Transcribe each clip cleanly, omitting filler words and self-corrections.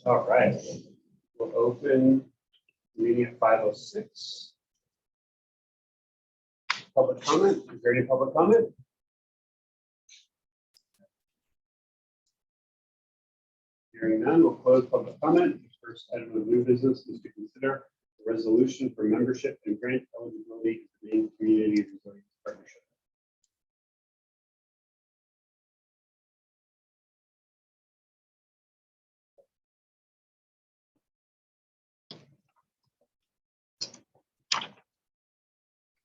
All right, we'll open the meeting at 5:06. Public comment, is there any public comment? Hearing none, we'll close public comment. The first item of new business is to consider a resolution for membership and grant eligibility of the Maine Community Resilience Partnership.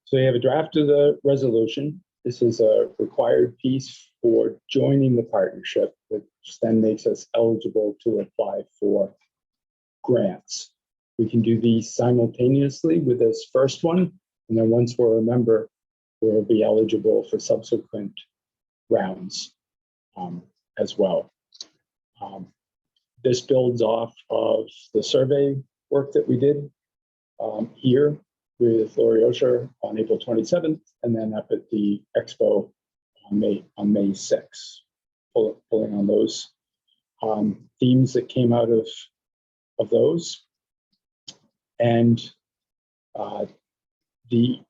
So you have a draft of the resolution. This is a required piece for joining the partnership, which then makes us eligible to apply for grants. We can do these simultaneously with this first one, and then once we're a member, we'll be eligible for subsequent rounds as well. This builds off of the survey work that we did here with Lori Osher on April 27th, and then up at the Expo on May 6th, pulling on those themes that came out of those. And the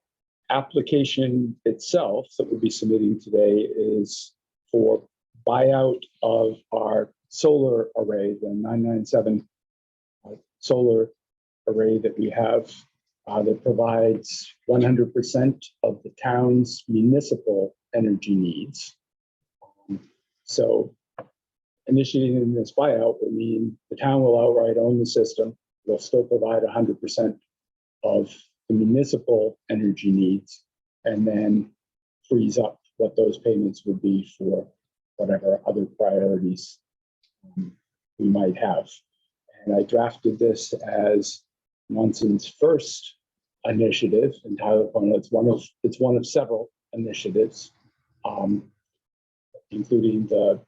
application itself that we'll be submitting today is for buyout of our solar array, the 997 solar array that we have that provides 100% of the town's municipal energy needs. So initiating this buyout will mean the town will outright own the system. They'll still provide 100% of the municipal energy needs, and then frees up what those payments would be for whatever other priorities we might have. And I drafted this as Monson's first initiative, and Tyler pointed out it's one of several initiatives, including the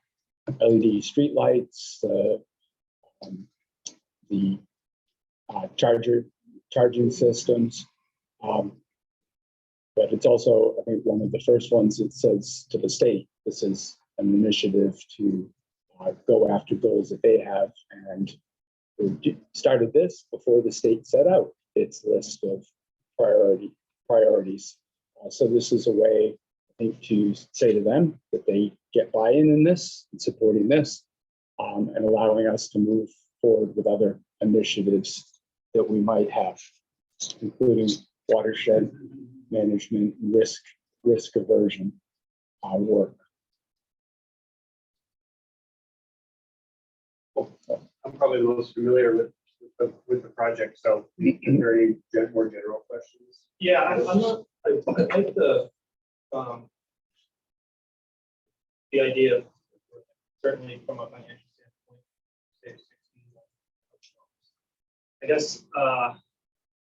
LED streetlights, the charging systems, but it's also, I think, one of the first ones that says to the state, this is an initiative to go after goals that they have. And we started this before the state set out its list of priorities. So this is a way, I think, to say to them that they get buy-in in this and supporting this, and allowing us to move forward with other initiatives that we might have, including watershed management, risk aversion work. I'm probably the most familiar with the project, so very more general questions. Yeah, I'm not. I like the idea, certainly from a financial standpoint. I guess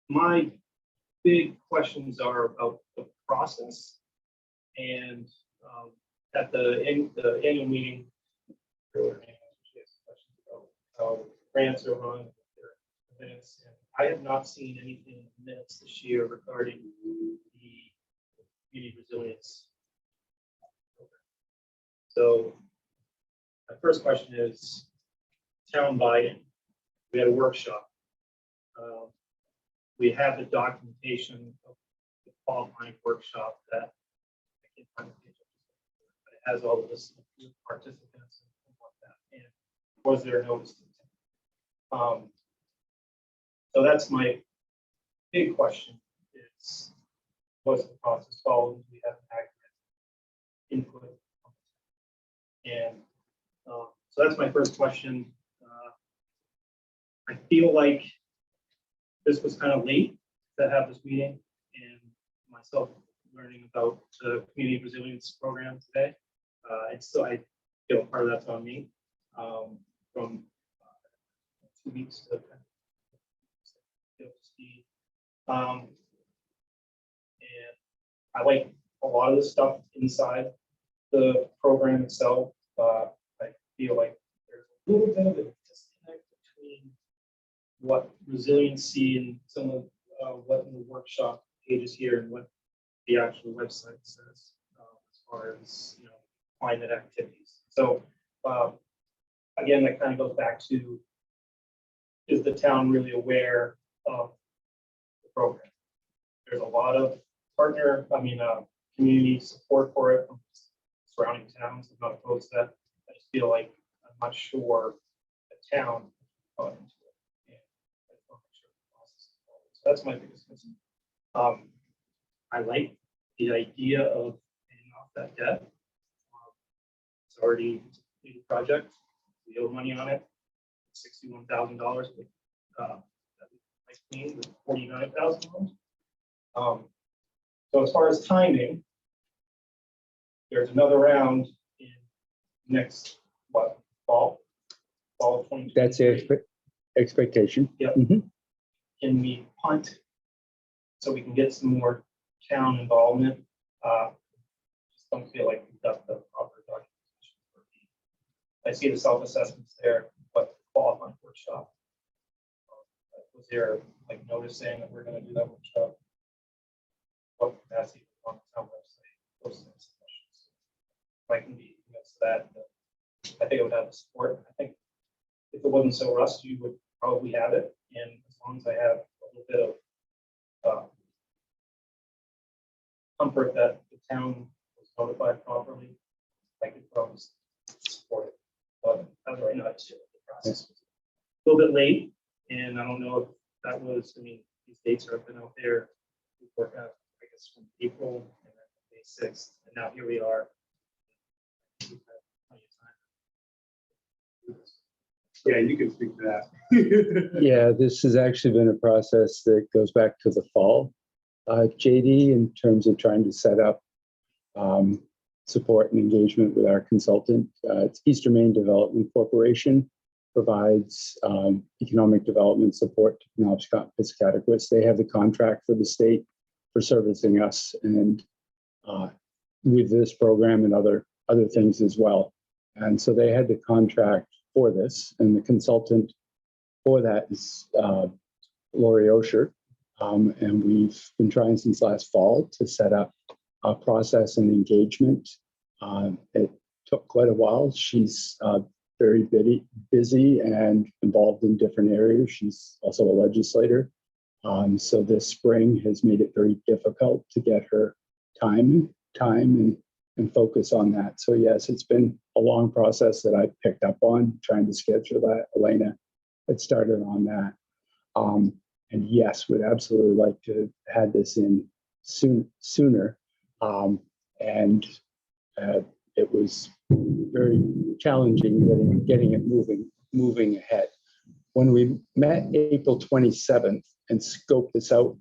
my big questions are about the process, and at the annual meeting, there were questions about how grants are run, their minutes, and I have not seen anything in the minutes this year regarding the community resilience program. So my first question is town buy-in. We had a workshop. We have the documentation of the qualifying workshop that I can't find the page, but it has all of this participants and things like that. And was there a notice to the so that's my big question: is was the process followed? Do we have an accurate input? And so that's my first question. I feel like this was kind of late to have this meeting, and myself learning about the community resilience program today. I feel part of that's on me from 2 weeks to kind of get up to speed. And I like a lot of the stuff inside the program itself. I feel like there's a little bit of a disconnect between what resiliency and some of what in the workshop pages here and what the actual website says as far as climate activities. So again, that kind of goes back to is the town really aware of the program? There's a lot of community support for it from surrounding towns. I'm not opposed to that. I just feel like I'm not sure the town thought into it. And I just wanna make sure the process is followed. So that's my biggest concern. I like the idea of paying off that debt. It's already a completed project. We owe money on it, $61,000. I cleaned with $49,000. So as far as timing, there's another round in next fall of 2023. That's the expectation. Yep. Mhm. Can we punt so we can get some more town involvement? Just don't feel like we've got the proper documentation. I see the self-assessments there, but the qualifying workshop. Was there like notice saying that we're going to do that workshop? What capacity on the town website? Those things. If I can be convinced that, I think it would have the support. I think if it wasn't so rushed, you would probably have it. And as long as I have a little bit of comfort that the town was notified properly, I could probably support it. But as of right now, it's just the process was a little bit late, and I don't know if that was. I mean, these dates are up and out there. We work out, I guess, from April and then May 6th, and now here we are. We've had plenty of time. Yeah, you can speak to that. Yeah, this has actually been a process that goes back to the fall, JD, in terms of trying to set up support and engagement with our consultant. It's Eastern Maine Development Corporation, provides economic development support to Penobscot-Piscataquis. They have the contract for the state for servicing us, and with this program and other things as well. And so they had the contract for this, and the consultant for that is Lori Osher. And we've been trying since last fall to set up a process and engagement. It took quite a while. She's very busy and involved in different areas. She's also a legislator. So this spring has made it very difficult to get her time and focus on that. So yes, it's been a long process that I picked up on trying to schedule that. Elena had started on that. And yes, would absolutely like to have had this in sooner. And it was very challenging getting it moving ahead. When we met April 27th and scoped this out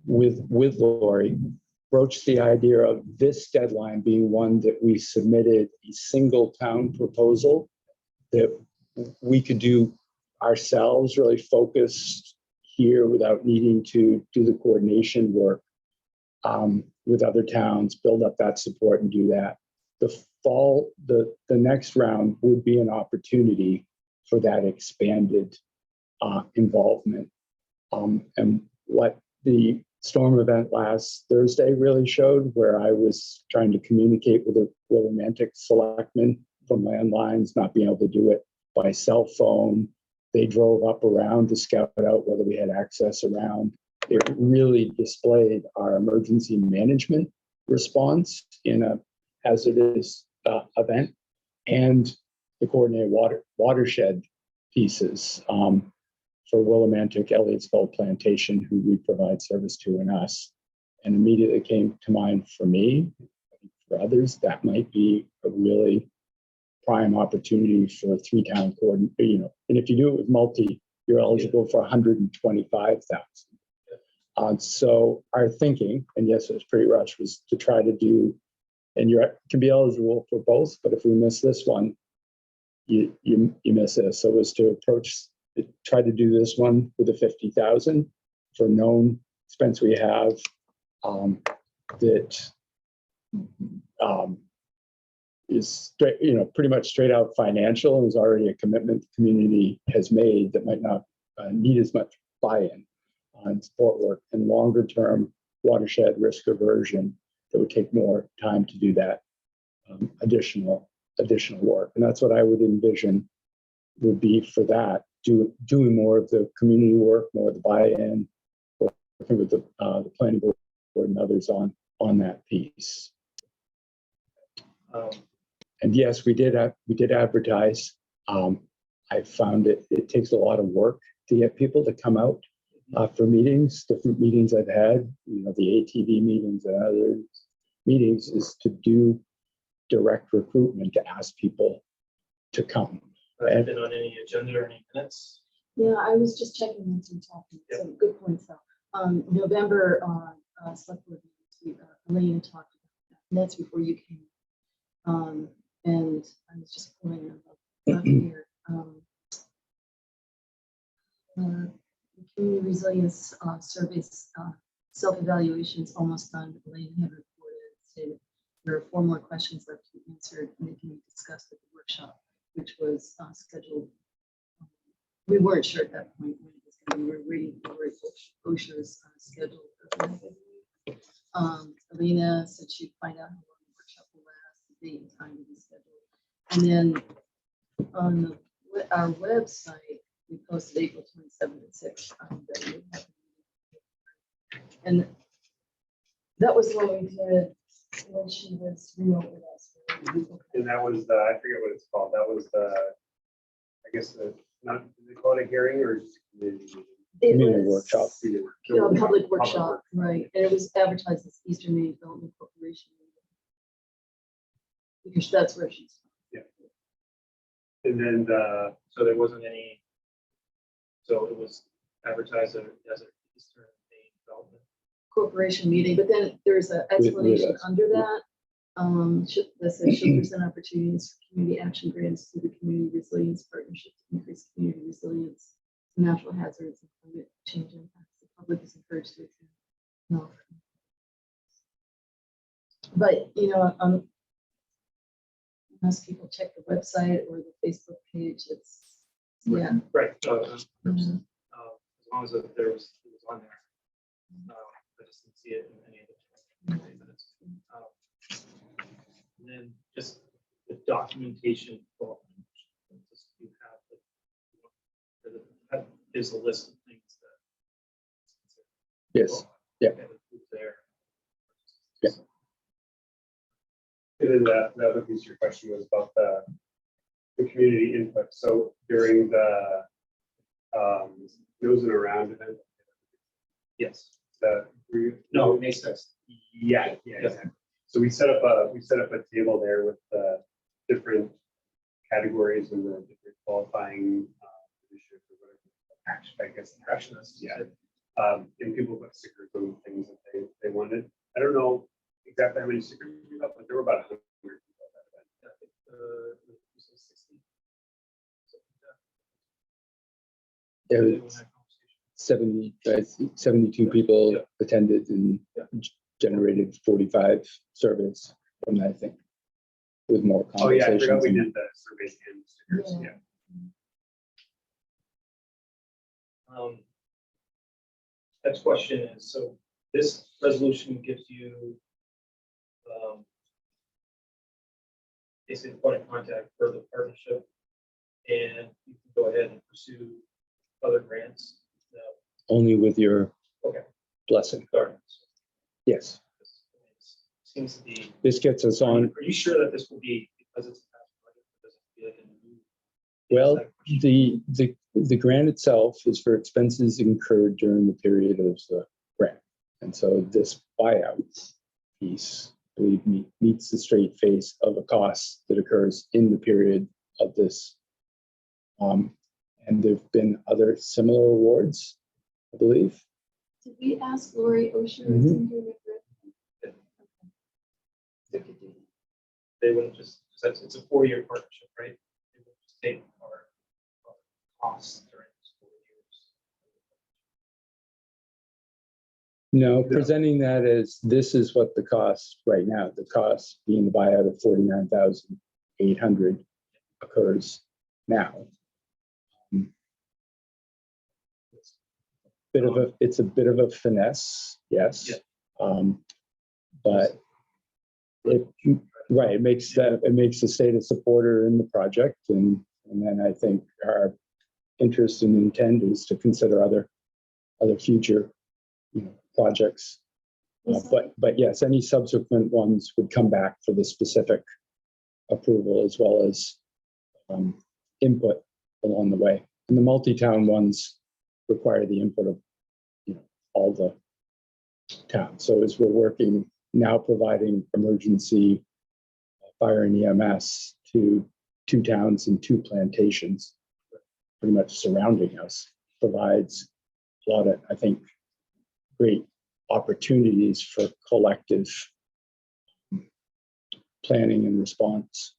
with Lori, broached the idea of this deadline being one that we submitted a single town proposal that we could do ourselves, really focused here without needing to do the coordination work with other towns, build up that support and do that. The next round would be an opportunity for that expanded involvement. And what the storm event last Thursday really showed, where I was trying to communicate with a romantic selectman from landlines, not being able to do it by cell phone. They drove up around to scout out whether we had access around. It really displayed our emergency management response in a hazardous event, and the coordinated watershed pieces for Willimantic, Elliotsville Plantation, who we provide service to, and us. And immediately came to mind for me, for others, that might be a really prime opportunity for a 3-town coordination. And if you do it with multi, you're eligible for 125,000. So our thinking, and yes, it was pretty rushed, was to try to do, and you can be eligible for both, but if we miss this one, you miss this. So it was to try to do this one with a 50,000 for known expense we have that is straight, pretty much straight out financial, and is already a commitment the community has made that might not need as much buy-in on support work, and longer term watershed risk aversion that would take more time to do that additional work. And that's what I would envision would be for that doing more of the community work, more of the buy-in, working with the planning board and others on that piece. And yes, we did advertise. I found it takes a lot of work to get people to come out for meetings. Different meetings I've had, the ATV meetings and other meetings, is to do direct recruitment, to ask people to come. Have been on any agenda or any minutes? Yeah, I was just checking on some talking, some good points though. November, select board meeting, Elaine talked about that minutes before you came. And I was just pulling it up here. Community resilience surveys, self-evaluations almost done. Elaine had reported, stated there are 4 more questions left to be answered, and they can be discussed at the workshop, which was scheduled. We weren't sure at that point when it was going to be. We were waiting for OSHA's schedule. Alina said she'd find out how long the workshop will last, the date and time to be scheduled. And then on our website, we posted April 27th at 6. And that was what we did when she was remote with us. And that was I forget what it's called. That was I guess not, did they call it a hearing or just a community meeting? Community workshop. Public workshop, right. And it was advertised as Eastern Maine Development Corporation. Because that's where she's from. Yeah. And then So there wasn't any, so it was advertised as an Eastern Maine Development Corporation meeting, but then there's an explanation under that. That says should present opportunities for community action grants through the Community Resilience Partnership to increase community resilience to natural hazards and climate change impacts. The public is encouraged to attend. No. But unless people check the website or the Facebook page, it's Right. As Mhm. long as it was on there. I just didn't see it in any of the minutes. And then just the documentation for just you have that is a list of things that. Yes. Yeah. There. Yeah. And then the other piece of your question was about the community input. So during the nosing around event, Yes. no, May 6th. yeah, exactly. So we set up a table there with the different categories and the different qualifying initiatives or whatever. Action, I guess. Action. Yeah. And people put stickers on things that they wanted. I don't know exactly how many stickers we got, but there were about 100 people at that event. I think 60. There was 72 people attended and generated 45 surveys from that, I think, with more Oh yeah, I conversations. forgot we did the surveys and stickers. Yeah. Next question is, so this resolution gives you basically a point of contact for the partnership, and you can go ahead and pursue other grants. Only with your Okay. blessing. Sorry. Yes, Seems to be. this gets us on. Are you sure that this will be, because it's a past budget, does it feel like a new? Well, the grant itself is for expenses incurred during the period of the grant. And so this buyout piece, I believe, meets the straight face of a cost that occurs in the period of this. And there've been other similar awards, I believe. Did we ask Lori Osher? Mhm. They wouldn't just, because it's a 4-year partnership, right? They wouldn't just take our costs during those 4 years. No, presenting that as this is what the cost right now, the cost being the buyout of 49,800 occurs now. It's a bit of a finesse, yes. Yeah. But it makes the state a supporter in the project, and then I think our interest and intent is to consider other future, projects. But yes, any subsequent ones would come back for the specific approval as well as input along the way. And the multi-town ones require the input of all the towns. So as we're working now, providing emergency fire and EMS to 2 towns and 2 plantations, pretty much surrounding us, provides a lot of, I think, great opportunities for collective planning and response.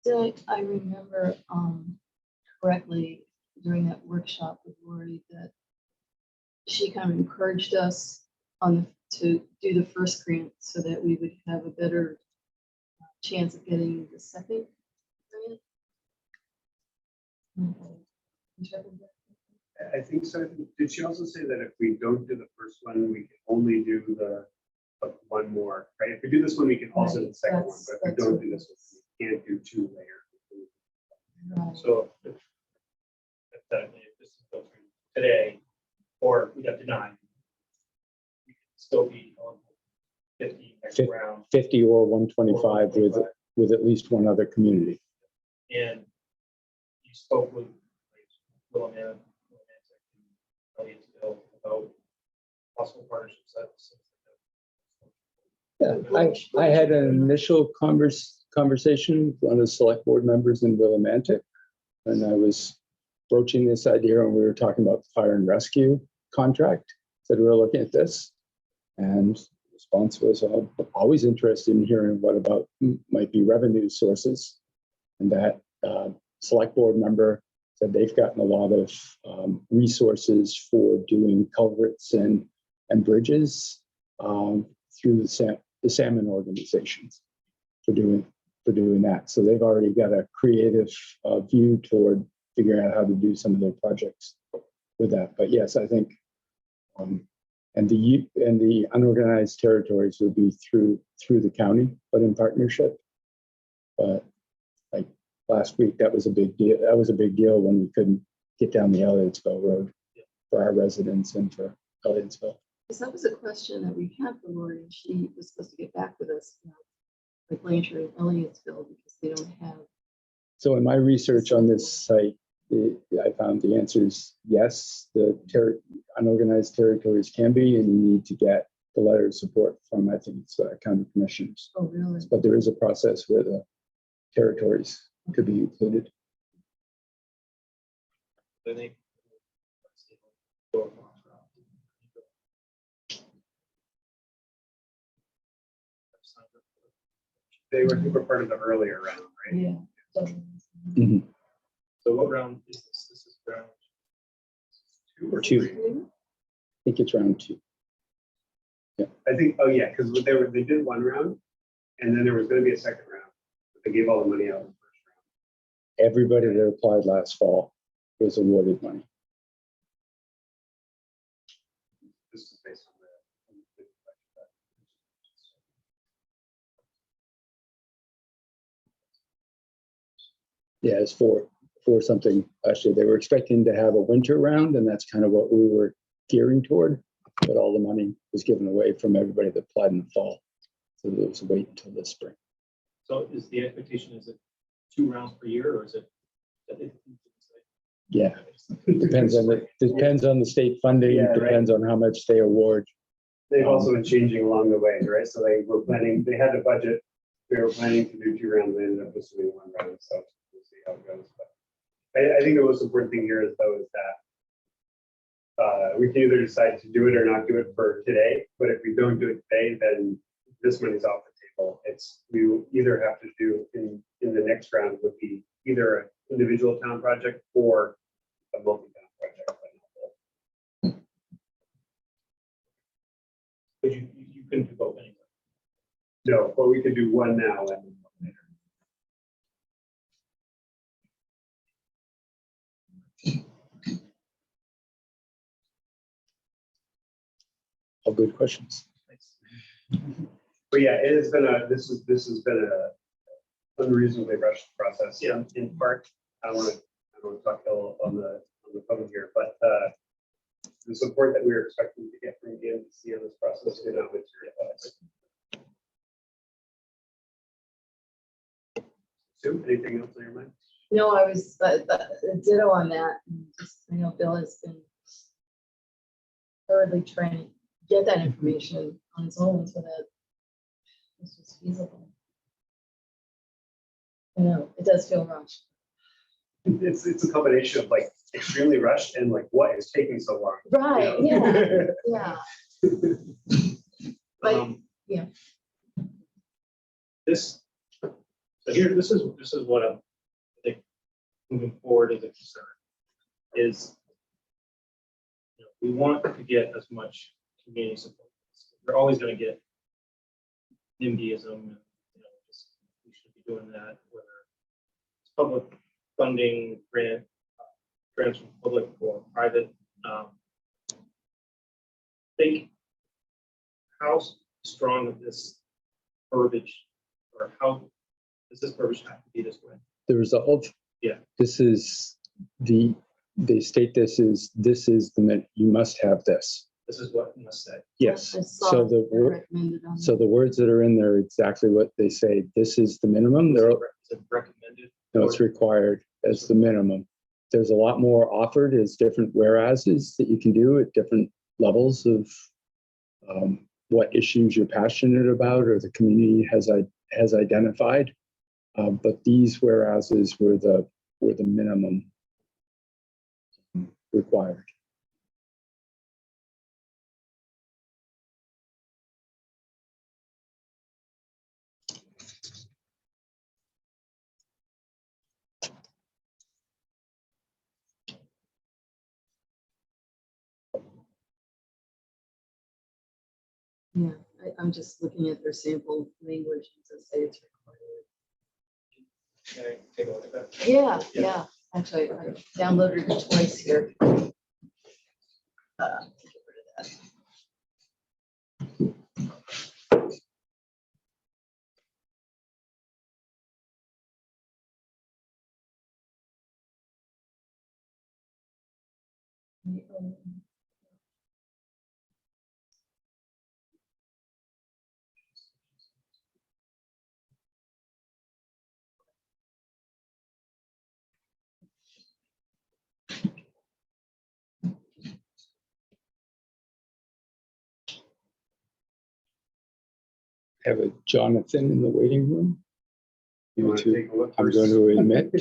So I remember correctly during that workshop with Lori that she kind of encouraged us to do the first grant so that we would have a better chance of getting the second grant. I think so. Did she also say that if we don't do the first one, we can only do the one more, right? If we do this one, we can also do the second one, but if we don't do this one, we can't do 2 later. Right. So if this is go through today, or we got denied, we can still be on 50 next round. 50 or 125 with at least one other community. And you spoke with Willamette and Elliottsville about possible partnerships. Yeah, I had an initial conversation with one of the select board members in Willimantic, and I was broaching this idea, and we were talking about the fire and rescue contract. Said we were looking at this, and the response was, I'm always interested in hearing what about might be revenue sources. And that select board member said they've gotten a lot of resources for doing culverts and bridges through the salmon organizations for doing that. So they've already got a creative view toward figuring out how to do some of their projects with that. But yes, I think, and the unorganized territories would be through the county, but in partnership. But like last week, that was a big deal. That was a big deal when we couldn't get down the Elliottsville Road for our residents and for Elliottsville. Because that was a question that we had for Lori, and she was supposed to get back with us, like Blanchard and Elliottsville, because they don't have. So in my research on this site, I found the answer is yes, the unorganized territories can be, and you need to get the letter of support from, I think it's county commissioners. Oh, really? But there is a process where the territories could be included. They were part of the earlier round, right? Yeah. Mhm. So what round is this? This is round 2 or 2. 3? I think it's round 2. I think, oh yeah, because they did 1 round, and then there was going to be a second round, but they gave all the money out in the first round. Everybody that applied last fall was awarded money. This is based on Yeah, it's for something. Actually, they were expecting to have a winter round, and that's kind of what we were gearing toward. But all the money was given away from everybody that applied in the fall. So there was a wait until the spring. So is the expectation, is it 2 rounds per year, or is it? Yeah, depends on the state funding. Yeah, right. Depends on how much they award. They've also been changing along the way, right? So they were planning, they had a budget, they were planning to do 2 rounds, they ended up just doing 1 round, so we'll see how it goes. But I think the most important thing here is that we can either decide to do it or not do it for today, but if we don't do it today, then this money's off the table. We either have to do in the next round would be either an individual town project or a multi-town project. But you couldn't do both anyway. No, but we could do 1 now and 1 later. All good questions. But yeah, it has been this has been a unreasonably rushed process. Yeah. In part, I don't want to talk ill on the phone here, but the support that we were expecting to get from the NBC on this process did not materialize. Sue, anything else on your mind? No, I was ditto on that. And just, I know Bill has been hurriedly trying to get that information on his own so that this was feasible. I know, it does feel rushed. It's a combination of like extremely rushed and like what is taking so long. Right, You know? yeah, yeah. But, yeah. This, so here, this is what I think moving forward is a concern, is, you know, we want to get as much community support. We're always going to get NIMBYism, and, you know, just, we should be doing that, whether it's public funding, grants from public or private. Think how strong of this verbiage, or how does this verbiage have to be this way? There's a whole. Yeah. This is they state this is the, you must have this. This is what you must say. Yes. I saw So they're recommended on so the words that are in there, are exactly what they say. This is the minimum. They're, Is it recommended? no, it's required as the minimum. There's a lot more offered as different whereases that you can do at different levels of what issues you're passionate about or the community has identified. But these whereases were the minimum required. Yeah, I'm just looking at their sample language to say it's required. Can I take a look at that? Yeah. Actually, I downloaded it twice here. Get rid of that. Have a Jonathan in the waiting room. You want to take a look I'm first? going to admit.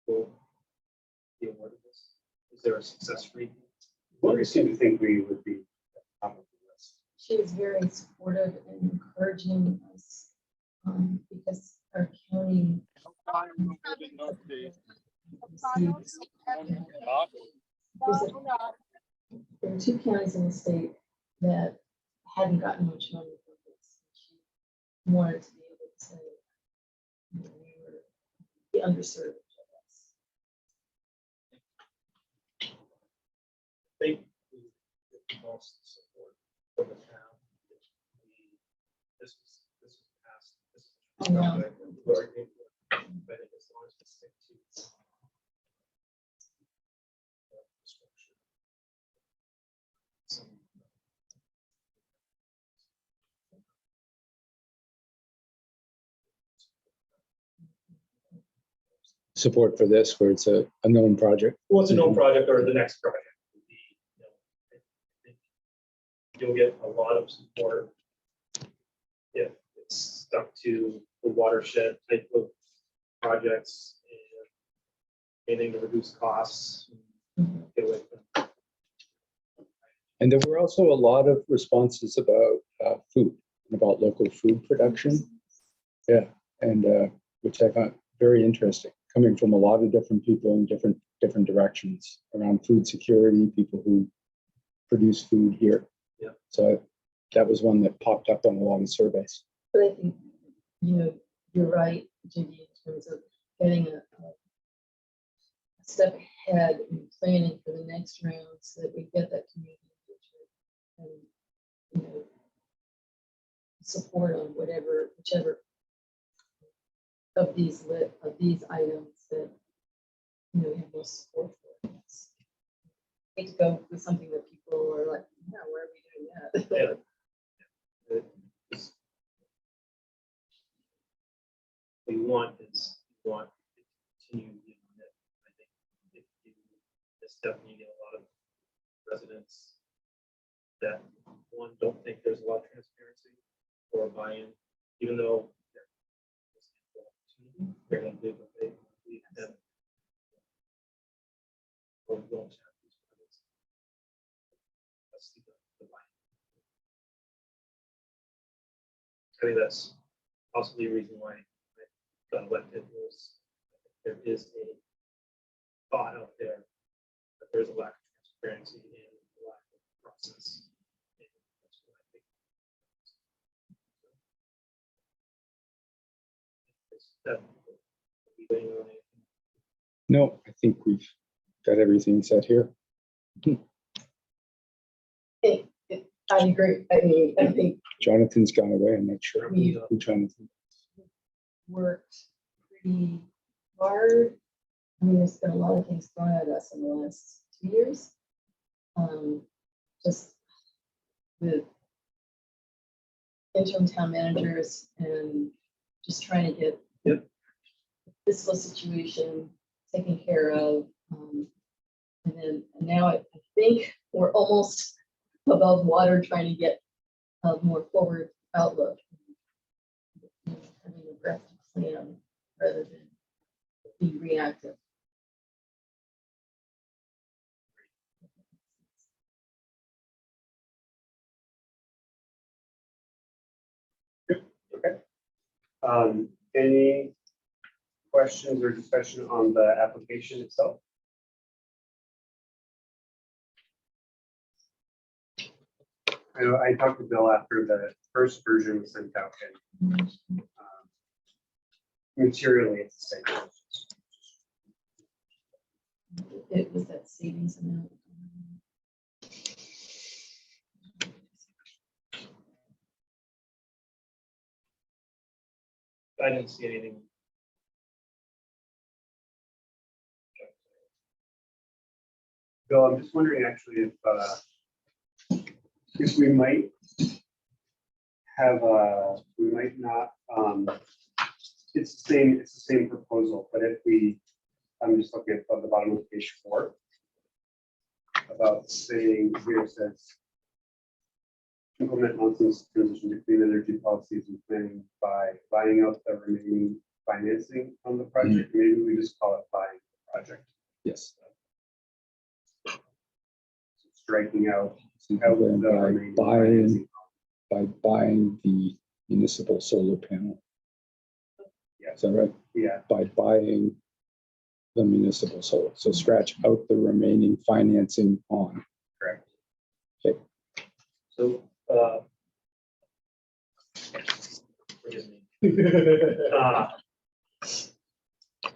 Will be awarded this? Is there a success rate? Well, we seem to think we would be top of the list. She is very supportive and encouraging us because our county. There are two counties in the state that hadn't gotten much money from this. She wanted to be able to say, you know, we were the underserved. I think we get the most support from the town. This was passed. This I know. But as long as we stick to structure. support for this, where it's a known project. Well, it's a known project or the next project would be, I think you'll get a lot of support if it's stuck to the watershed type of projects and anything to reduce costs. Get away from. And there were also a lot of responses about food and about local food production. Yeah, and which I found very interesting, coming from a lot of different people in different directions around food security, people who produce food here. Yeah. So that was one that popped up on a lot of surveys. But I think, you're right, Jimmy, in terms of getting a step ahead and planning for the next round so that we get that community engagement and, support on whichever of these items that, we have most support for. Hate to go with something that people are like, yeah, where are we doing that? Yeah. What you want is you want to continue doing it. I think if you this definitely get a lot of residents that don't think there's a lot of transparency or buy-in, even though they're going to do what they believe in. Or don't have these credits. That's the buy-in. I think that's possibly a reason why I got elected was there is a thought out there that there's a lack of transparency and a lack of process. And that's what I think. It's definitely anything on anything. No, I think we've got everything set here. I agree. I think Jonathan's gone away. I'm not sure We- who Jonathan. worked pretty hard. There's been a lot of things thrown at us in the last 2 years. Just with interim town managers and just trying to get Yep. the fiscal situation taken care of. And now I think we're almost above water trying to get a more forward outlook. Having a breath to plan rather than be reactive. Any questions or discussion on the application itself? I know I talked to Bill after the first version was sent out, and materially it's the same. It was that savings amount. I didn't see anything. Bill, I'm just wondering actually if we might have we might not, it's the same proposal, but if we, I'm just looking at the bottom of page 4 about saying here it says implement Monson's transition to clean energy policies and planning by buying out the remaining financing on the project. Maybe we just call it buying the project. Yes. Striking out By remaining buying, financing. by buying the municipal solar panel. Yeah. Is that right? Yeah, By buying the municipal solar. So scratch out the remaining financing on. correct. So, forgive me.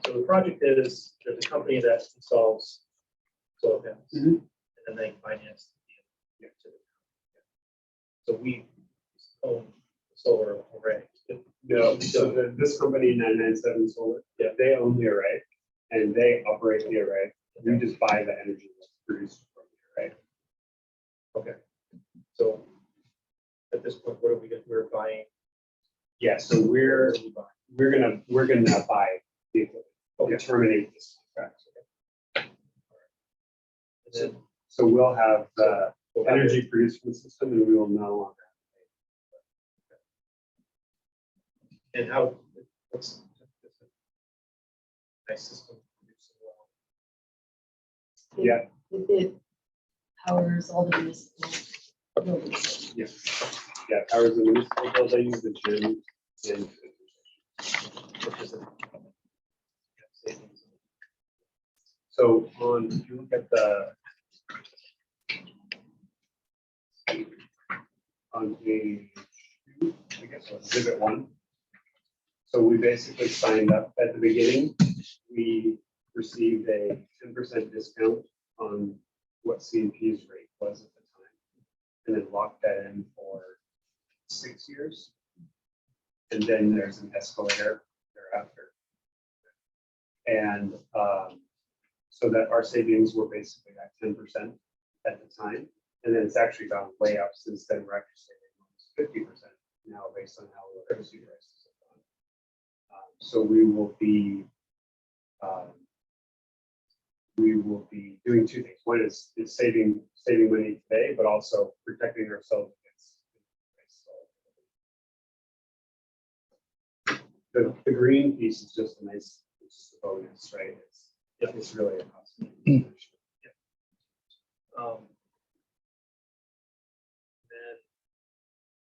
So the project is, there's a company that installs solar panels, Mhm. and then they finance the activity. So we own the solar array. No, so this company 997 Solar, yeah, they own the array and they operate the array. We just buy the energy that's produced from the array. Okay. So at this point, what are we, we're buying? Yeah, so we're gonna buy the equipment. we terminate this contract. And then So we'll have the we'll have energy produced from the system and we will no longer. And how, what's nice system. Yeah. It powers all the municipal buildings. Yeah, powers the municipal bills, I use the gym and. So on, if you look at the. On page 2, I guess, or exhibit 1. So we basically signed up at the beginning, we received a 10% discount on what CMP's rate was at the time. And then locked that in for 6 years. And then there's an escalator thereafter. And so that our savings were basically at 10% at the time. And then it's actually gone way up since then. We're actually saving almost 50% now based on how the electricity prices have gone. So we will be doing 2 things. One is saving money today, but also protecting ourselves against the green piece is just a nice, it's just a bonus, right? It's really a cost. Then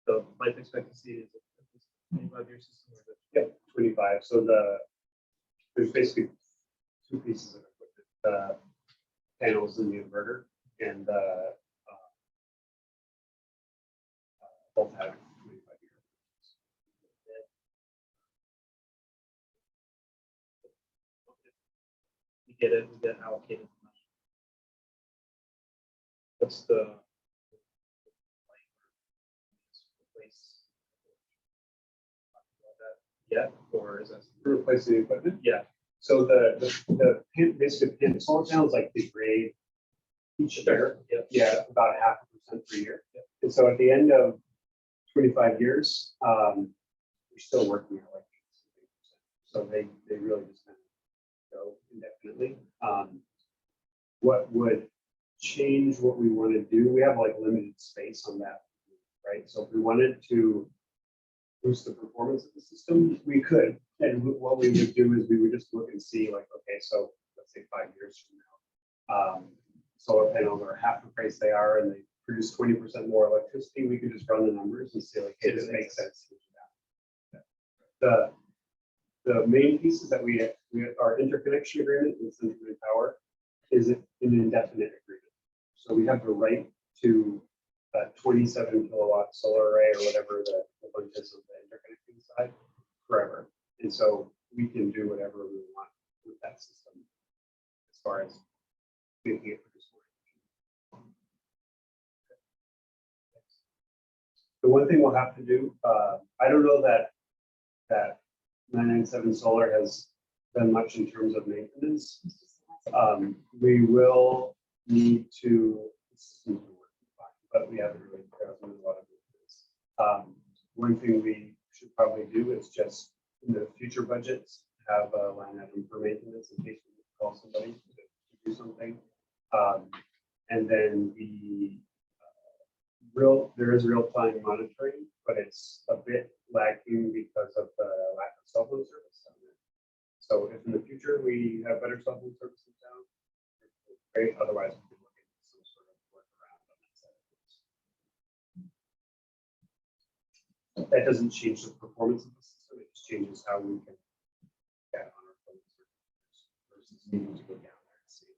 the life expectancy is 25-year system. Or Yep, 25. So there's basically 2 pieces of equipment: the panels and the inverter, and both have 25 years. we get allocated. What's the yeah, or is that Replace the equipment. yeah? So basically solar panels like degrade each year. Yeah, about 0.5% per year. And so at the end of 25 years, we're still working at like 8%. So they really just kind of go indefinitely. What would change what we want to do? We have like limited space on that, right? So if we wanted to boost the performance of the system, we could. And what we would do is we would just look and see like, okay, so let's say 5 years from now, solar panels are half the price they are and they produce 20% more electricity. We could just run the numbers and see like, hey, this makes sense. The main pieces that we our interconnection agreement with Central Power is an indefinite agreement. So we have the right to a 27 kilowatt solar array or whatever the bunch is on the interconnecting side forever. And so we can do whatever we want with that system as far as making it produce more. The one thing we'll have to do, I don't know that 997 solar has done much in terms of maintenance. We will need to, but we haven't really done a lot of maintenance. One thing we should probably do is just in the future budgets have a line item for maintenance in case we call somebody to do something. And then there is real-time monitoring, but it's a bit lacking because of the lack of cell phone service. So if in the future we have better cell phone service in town, great. Otherwise, we can look at some sort of workaround on that side of things. That doesn't change the performance of the system. It just changes how we can get on our phone versus needing to go down there and see.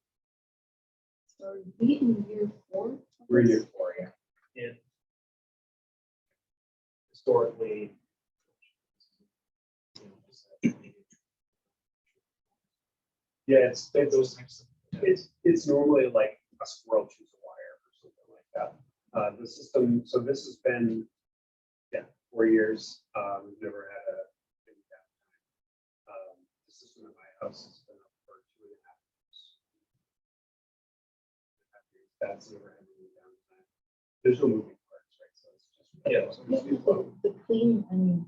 So are we in year 4? We're in year 4, yeah. And historically, Yeah, it's those types of it's normally like a squirrel choose a wire or something like that. The system, so this has been 4 years. We've never had a big downtime. The system at my house has been up for 2.5 years. That's never had any downtime. There's no moving parts, right? So it's just The clean, I mean,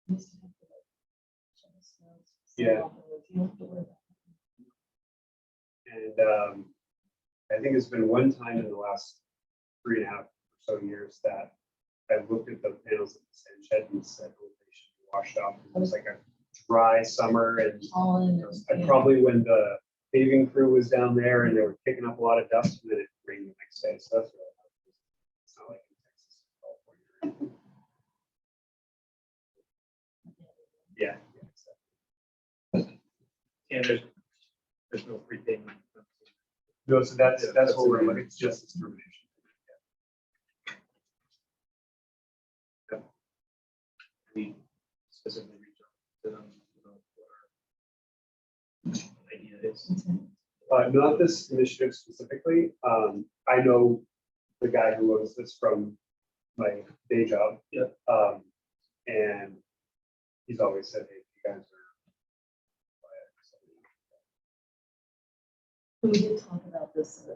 used to have to like check the smells. Yeah. You don't have to worry about And I think it's been one time in the last 3.5 or so years that I've looked at the panels at the sand shed and said, oh, they should be washed off. It was like a dry summer, and pollen. and probably when the paving crew was down there and they were kicking up a lot of dust, and then it rained the next day. So that's really hard. It's not like in Texas or California. Yeah. And there's no prepayment. No, so that's what we're looking. It's just discrimination. We specifically reach out to them, what our idea is. Not this initiative specifically. I know the guy who owns this from my day job. Yeah. And he's always said, hey, you guys are. We did talk about this,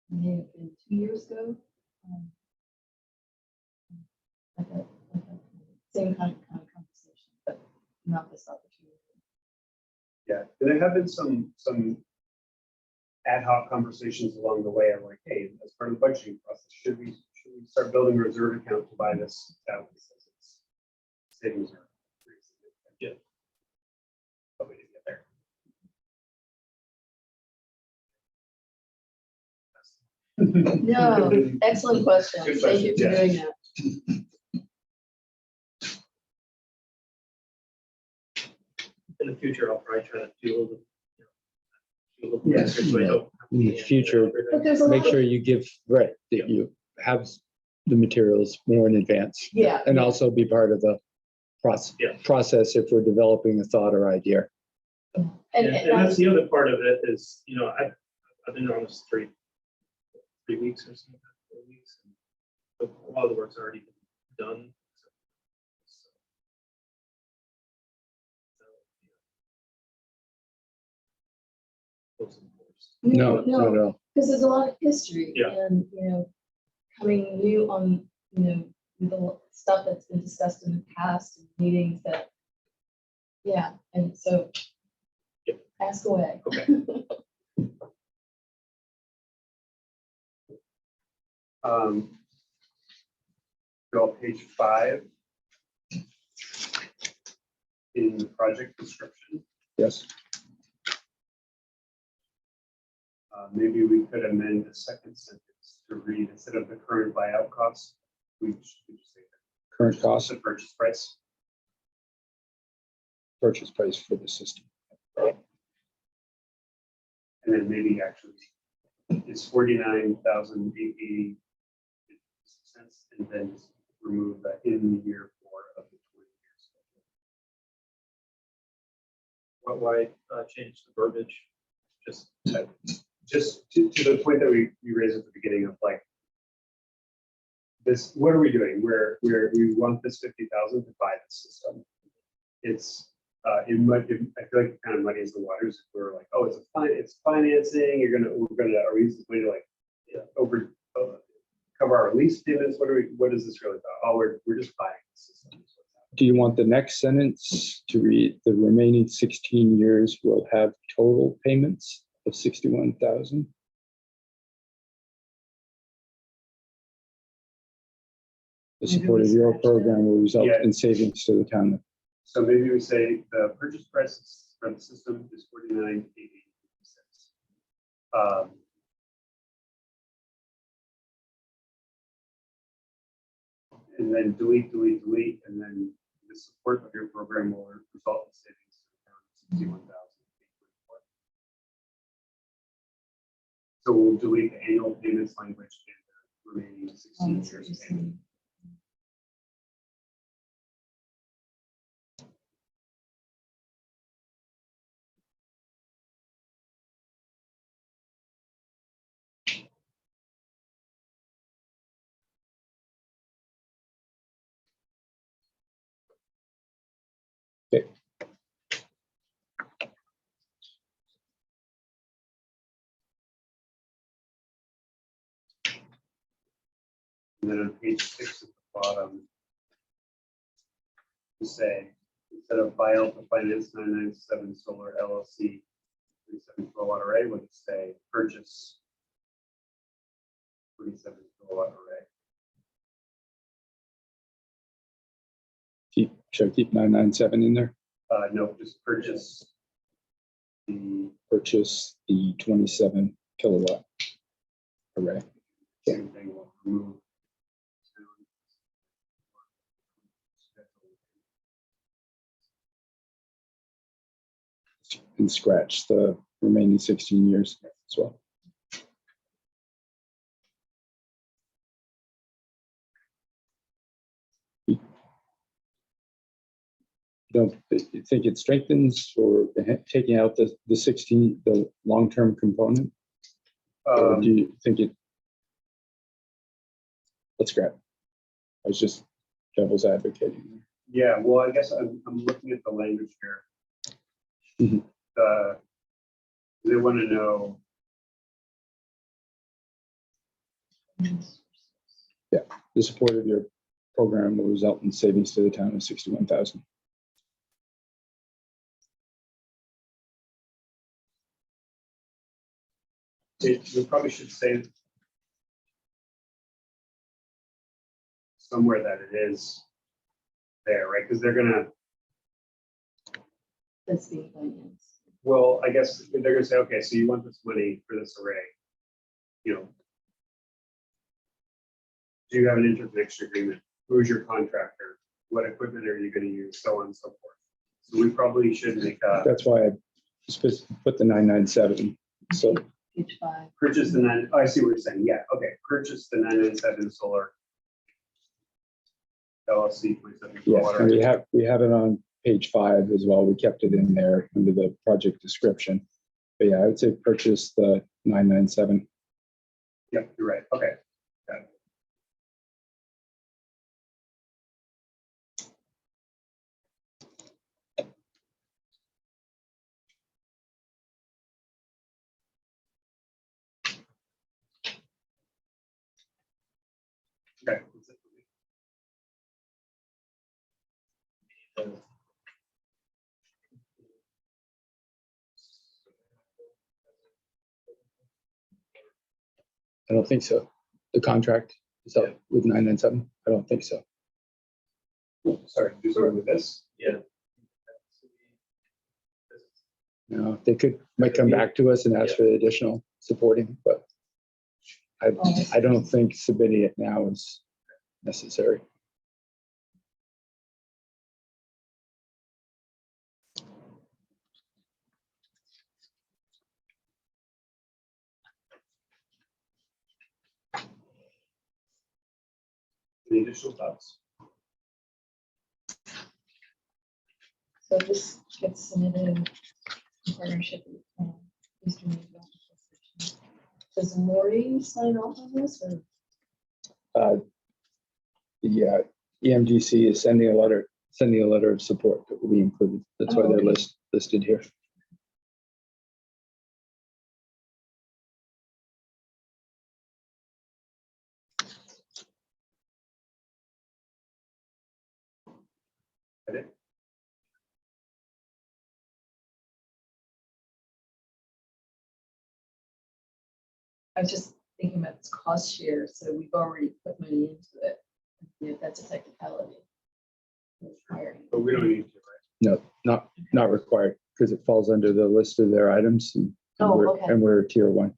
may have been 2 years ago. Like a same kind of conversation, but not this opportunity. Yeah, and there have been some ad hoc conversations along the way of like, hey, as part of the budgeting process, should we start building a reserve account to buy this out because its savings are pretty significant. Yeah. But we didn't get there. No, excellent question. Good Thank you for question, doing that. In the future, I'll probably try to do a little, do a little Yeah. research, so I don't- In the future, But there's a make lot sure of, you give, right, that you have the materials more in advance yeah, and also be part of the process, Yeah. process if we're developing a thought or idea. And that's the other part of it is, I've been on this 3 weeks or something, 4 weeks. And a lot of the work's already been done. No, not at all. because there's a lot of history. Yeah. And, coming new on, with the stuff that's been discussed in the past and meetings that, yeah, and so Yep. ask away. Okay. Go on page 5 in the project description. Yes. Maybe we could amend the second sentence to read, instead of the current buyout cost, we should just say Current cost the purchase price. purchase price for the system. And then maybe actually it's 49,880 cents, and then just remove the in the year for of the 20 years. Why change the verbiage? Just to the point that we raised at the beginning of like this, what are we doing? We want this 50,000 to buy the system. It's I feel like it kind of muddies the waters if we're like, oh, it's financing. We're gonna are we using money to like cover our lease payments? What is this really about? Oh, we're just buying the system. Do you want the next sentence to read, the remaining 16 years will have total payments of 61,000? The support of your program will result Yeah. in savings to the town. So maybe we say the purchase price for the system is 49,886. And then delete, and then the support of your program will result in savings of 61,000. So we'll delete the annual payments language and the remaining 16 years. Payment. Okay. And then on page 6 at the bottom, we say, instead of buy out the finance 997 solar LLC 37 kilowatt array, we'll just say purchase 37 kilowatt array. Should I keep 997 in there? No, just purchase the Purchase the 27 kilowatt array. same thing. We'll remove. And scratch the remaining 16 years as well. Don't you think it strengthens or taking out the 16, the long-term component? Or do you think it? Let's scrap. I was just devil's advocating. Yeah, well, I guess I'm looking at the language here. Mhm. They want to know. Yeah, the support of your program will result in savings to the town of 61,000. We probably should say somewhere that it is there, right? Because they're gonna. That's the finance. Well, I guess they're gonna say, okay, so you want this money for this array, you know. Do you have an interconnection agreement? Who's your contractor? What equipment are you gonna use? So on and so forth. So we probably should make a That's why I put the 997. So Page 5. purchase the nine, oh, I see what you're saying. Yeah, okay, purchase the 997 solar LLC 27 yeah, kilowatt and array. we have it on page 5 as well. We kept it in there under the project description. But yeah, I would say purchase the 997. Yeah, you're right. Okay. Got it. Okay. That's it for me. I don't think so. The contract is up with 997. I don't think so. Sorry, do something with this? Yeah. No, they might come back to us and ask for additional supporting, but I don't think submitting it now is necessary. Any additional thoughts? So this gets submitted in partnership with Eastern Maine Development Association. Does Maury sign off on this or? The EMDC is sending a letter of support that will be included. That's why Oh, they're okay. listed here. Got it? I was just thinking about this cost share, so we've already put money into it. If that's a technicality. Hiring. But we don't need to, right? No, not required because it falls under the list of their items and Oh, we're, okay. and we're tier 1.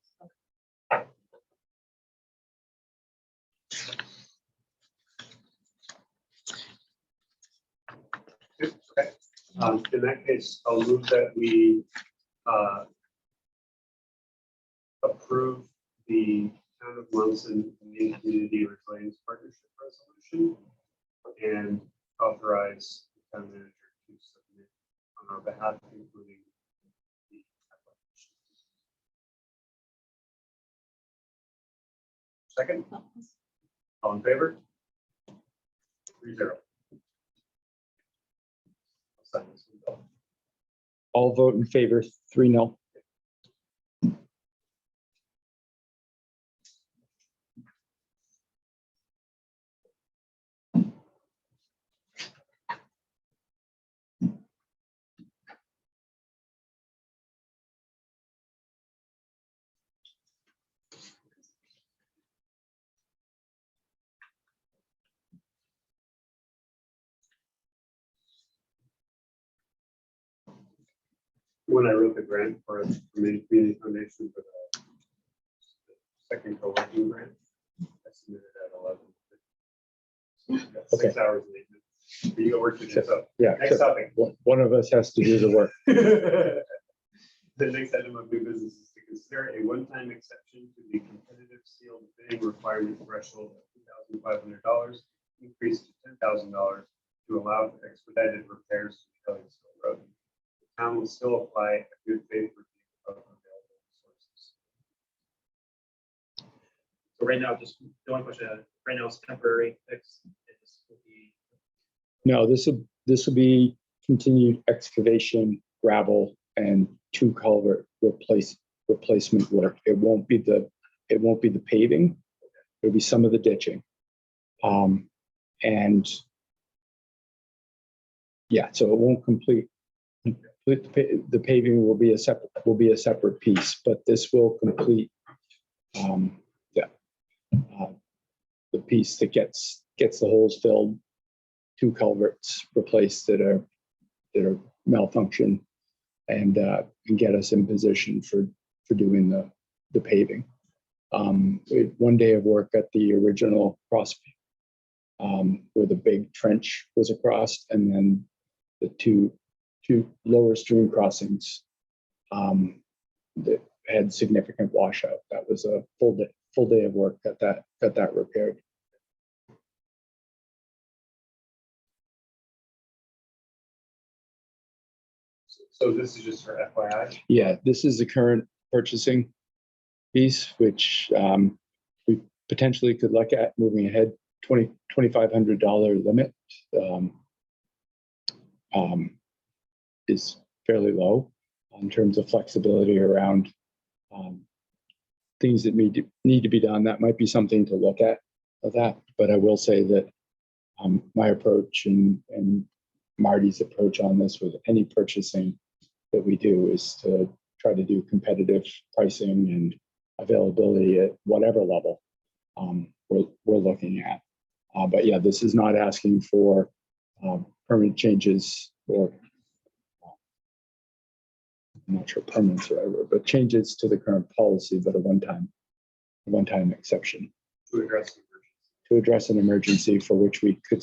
Okay. In that case, I'll move that we approve the Town of Monson Maine Community Resilience Partnership Resolution and authorize the town manager to submit on our behalf, including the application. Second, all in favor? 3-0. I'll sign this one. All vote in favor, 3-0. when I wrote the grant for Maine Community Foundation for the second co-working grant, I submitted at 11. So we got 6 hours late. You got work to do, so Yeah, next topic. one of us has to do the work. The next item of new business is to consider a one-time exception to the competitive sealed bidding requirement threshold of $2,500, increased to $10,000 to allow for expedited repairs to the Ellingsville Road. The town will still apply a good faith review of available sources. So right now, just the only question, right now it's temporary fix. This will be No, this will be continued excavation, gravel, and 2 culvert replacement work. It won't be the paving. It'll be some of the ditching. And yeah, so it won't complete. The paving will be a separate piece, but this will complete the piece that gets the holes filled, 2 culverts replaced that are malfunction, and get us in position for doing the paving. We had 1 day of work at the original cross, where the big trench was across, and then the two lower stream crossings that had significant washout. That was a full day of work got that repaired. So this is just for FYI. Yeah, this is the current purchasing piece, which we potentially could look at moving ahead. $2,500 limit is fairly low in terms of flexibility around things that need to be done. That might be something to look at of that. But I will say that my approach and Marty's approach on this with any purchasing that we do is to try to do competitive pricing and availability at whatever level we're looking at. But yeah, this is not asking for permanent changes, or I'm not sure permanent or whatever, but changes to the current policy, but a one-time exception To address an emergency for which we could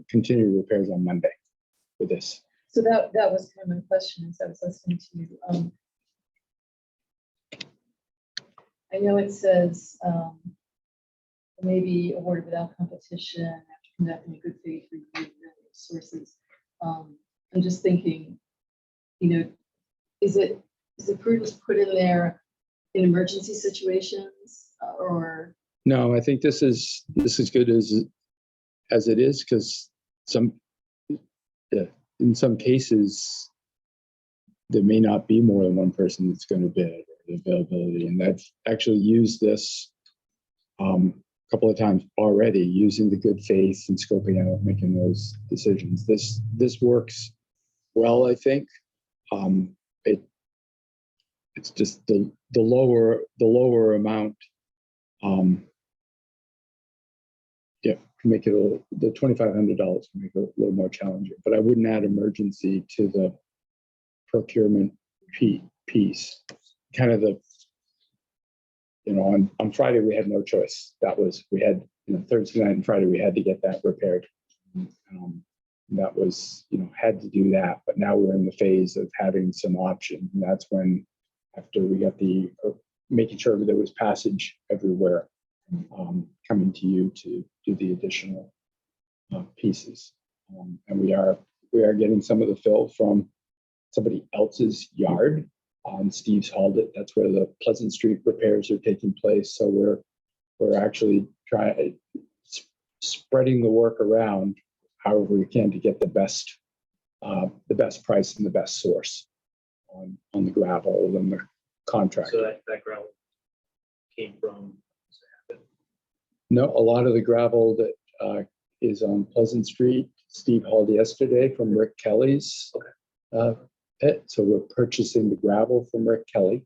continue repairs on Monday for this. So that was kind of my question as I was listening to you. I know it says maybe awarded without competition after conducting a good faith review of various sources. I'm just thinking, is it prudent to put in there in emergency situations or? No, I think this is good as it is, because in some cases there may not be more than one person that's going to bid, or the availability. And I've actually used this a couple of times already, using the good faith and scoping out, making those decisions. This works well, I think. It's just the lower amount. Can make it the $2,500 can make it a little more challenging, but I wouldn't add emergency to the procurement piece. Kind of on Friday we had no choice. We had Thursday night and Friday we had to get that repaired. That was had to do that, but now we're in the phase of having some options, and that's when, after we got making sure there was passage everywhere, coming to you to do the additional pieces. And we are getting some of the fill from somebody else's yard on Steve's hauled it. That's where the Pleasant Street repairs are taking place. So we're actually spreading the work around however we can to get the best price and the best source on the gravel and the contract. so that gravel came from. No, a lot of the gravel that is on Pleasant Street, Steve hauled yesterday from Rick Kelly's pit. So we're purchasing the gravel from Rick Kelly,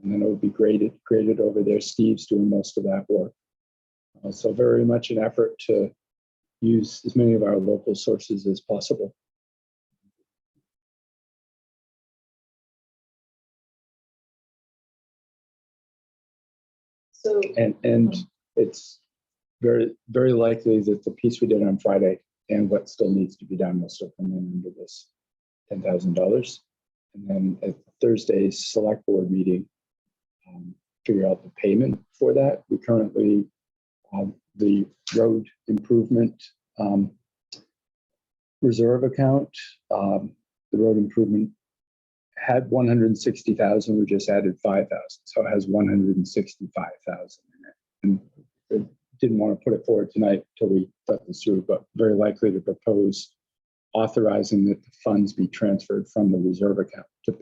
and then it will be graded over there. Steve's doing most of that work. So very much an effort to use as many of our local sources as possible. So, And it's very likely that the piece we did on Friday and what still needs to be done will still come in under this $10,000. And then at Thursday's select board meeting, figure out the payment for that. We currently, the road improvement reserve account, the road improvement had 160,000. We just added 5,000, so it has 165,000 in it. And it didn't want to put it forward tonight until we thought this through, but very likely to propose authorizing that the funds be transferred from the reserve account to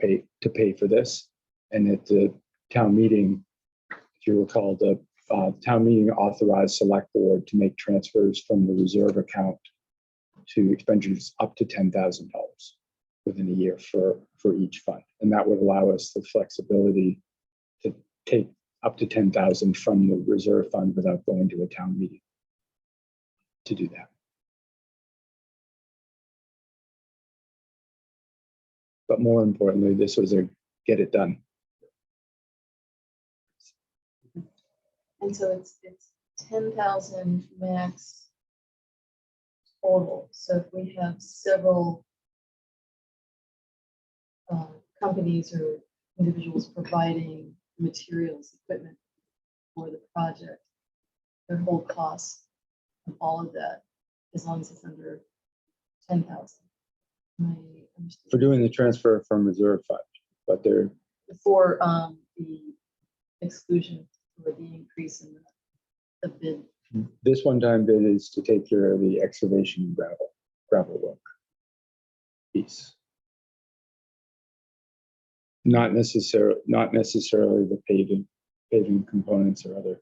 pay for this. And at the town meeting, if you recall, the town meeting authorized select board to make transfers from the reserve account to expenditures up to $10,000 within a year for each fund. And that would allow us the flexibility to take up to 10,000 from the reserve fund without going to a town meeting to do that. But more importantly, this was a get it done. and so it's 10,000 max total. So if we have several companies or individuals providing materials, equipment for the project, their whole cost of all of that, as long as it's under 10,000. For doing the transfer from reserve fund, but they're For the exclusion or the increase in the bid. this one-time bid is to take care of the excavation gravel work piece. Not necessarily the paving components or other.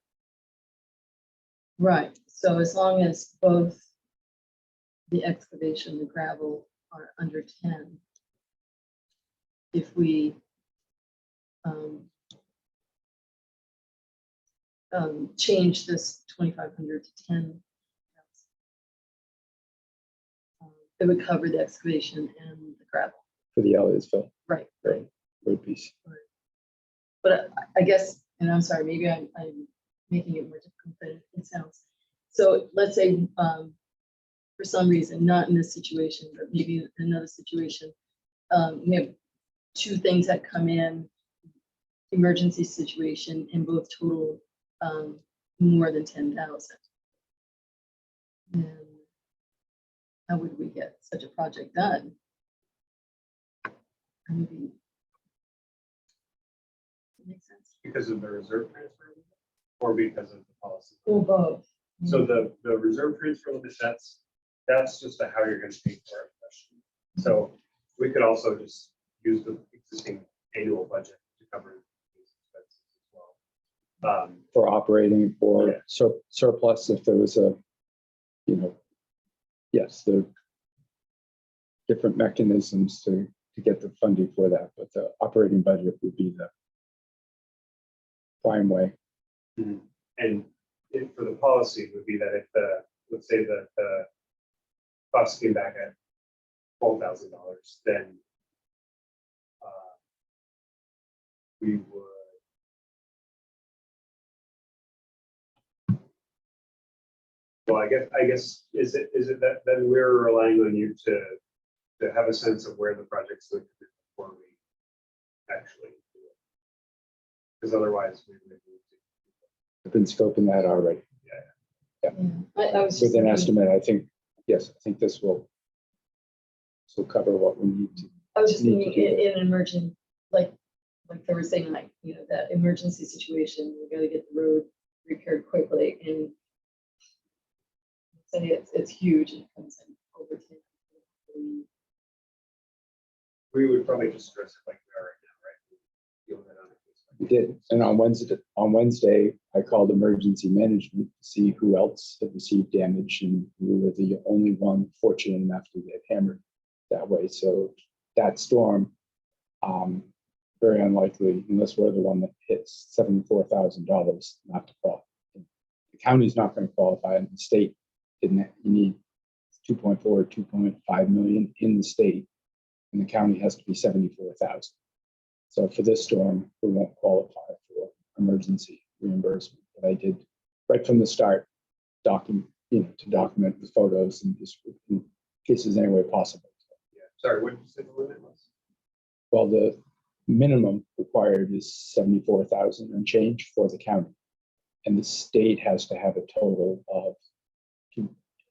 Right, so as long as both the excavation, the gravel are under 10, if we change this 2,500 to 10, it would cover the excavation and the gravel. For the Elliottsville Right. road piece. But I guess, and I'm sorry, maybe I'm making it more difficult than it sounds. So let's say for some reason, not in this situation, but maybe in another situation, we have two things that come in, emergency situation, and both total more than 10,000. And how would we get such a project done? Maybe. Makes sense. Because of the reserve transfer or because of the policy? Or both. So the reserve transfer limit, that's just a how you're going to pay for it question. So we could also just use the existing annual budget to cover these expenses as well. For operating or Yeah. surplus if there was a, yes, there are different mechanisms to get the funding for that, but the operating budget would be the prime way. And for the policy would be that if let's say that the cost came back at $12,000, then we would I guess is it that then we're relying on you to have a sense of where the project's going to be before we actually do it? Because otherwise we would need to. I've been scoping that already. Yeah, I was just With an thinking- estimate, I think this will cover what we need to. I was just need to thinking do in an emergent, like they were saying, that emergency situation, we gotta get the road repaired quickly, and say it's huge and it comes in over 10. We would probably just stress it like we are right now, right? Deal with it on a case by We case. did, and on Wednesday, I called emergency management to see who else had received damage, and we were the only one fortunate enough to get hammered that way. So that storm, very unlikely, unless we're the one that hits $74,000, not to qualify. The county's not going to qualify, and the state didn't. You need 2.4 or 2.5 million in the state, and the county has to be 74,000. So for this storm, we won't qualify for emergency reimbursement. that I did right from the start, to document with photos and just in cases any way possible. Yeah, sorry, what did you say the limit was? Well, the minimum required is 74,000 and change for the county. And the state has to have a total of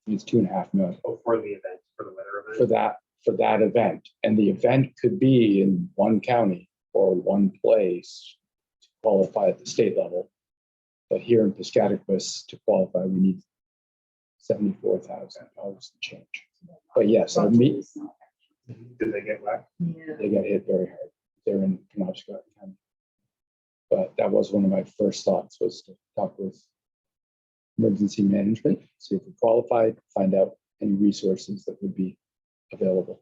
it's 2.5 million Oh, for the event, for the weather event? for that event. And the event could be in one county or one place to qualify at the state level. But here in Piscataquis, to qualify, we need $74,000 to change. But yes, I mean, Did they get whacked? Yeah. they got hit very hard. They're in Penobscot County. But that was one of my first thoughts, was to talk with emergency management, see if we qualified, find out any resources that would be available.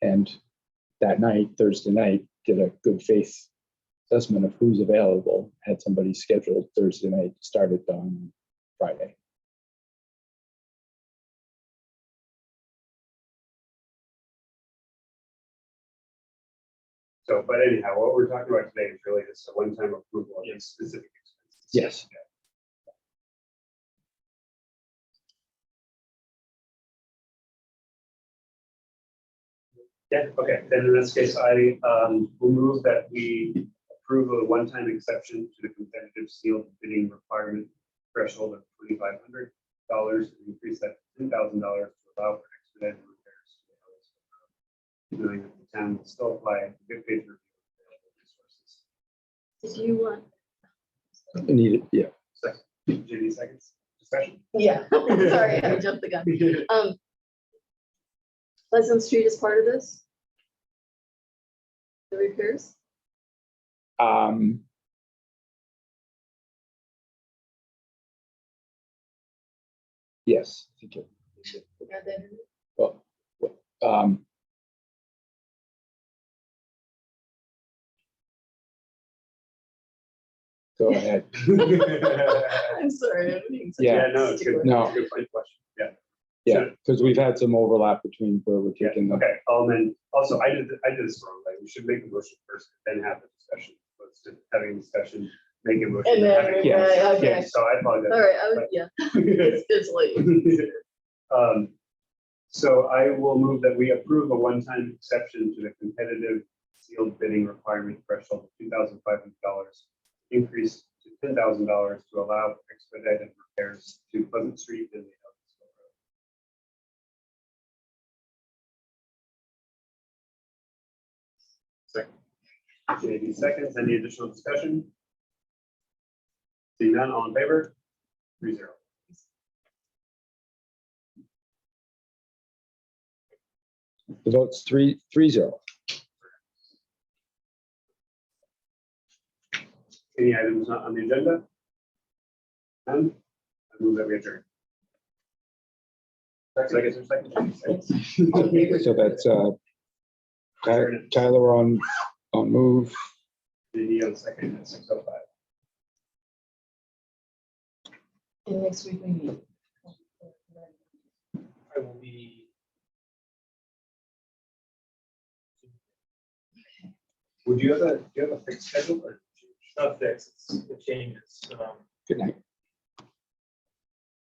And that night, Thursday night, did a good faith assessment of who's available, had somebody scheduled Thursday night, started on Friday. So, but anyhow, what we're talking about today is really just a one-time approval of these specific expenses. Yes. Yeah, okay, then in this case, I will move that we approve a one-time exception to the competitive sealed bidding requirement threshold of $2,500, and increase that to $10,000 to allow for expedited repairs to the house. Knowing that the town will still apply good faith review of available resources. Did you want? I need it, yeah. Second, Jamie, seconds, discussion? Yeah, sorry, I jumped the gun. Pleasant Street is part of this? The repairs? Yes. I think it- Add that in? Well, go ahead. I'm sorry. I'm being such a Yeah, no, it's good. stickler. No. Good point, question. Yeah. Yeah, because we've had some overlap between where we're Yeah, taking them. okay, then also, I did this wrong, like, we should make a motion first, then have the discussion, let's just having discussion, make a motion. And then, having a Yeah, discussion. okay. Yeah, so I apologize. All right, it's late. So I will move that we approve a one-time exception to the competitive sealed bidding requirement threshold of $2,500, increase to $10,000 to allow for expedited repairs to Pleasant Street and the Ellisville Road. Second. JD seconds. Any additional discussion? Seeing none, all in favor? 3-0. The vote's 3-0. Any items not on the agenda? None? I move that we adjourn. Seconds or seconds? So that's Tyler on move. JD on second at 6:05. And next week we meet. I will be. Would you have a fixed schedule or? Not fixed, it changes. Good night.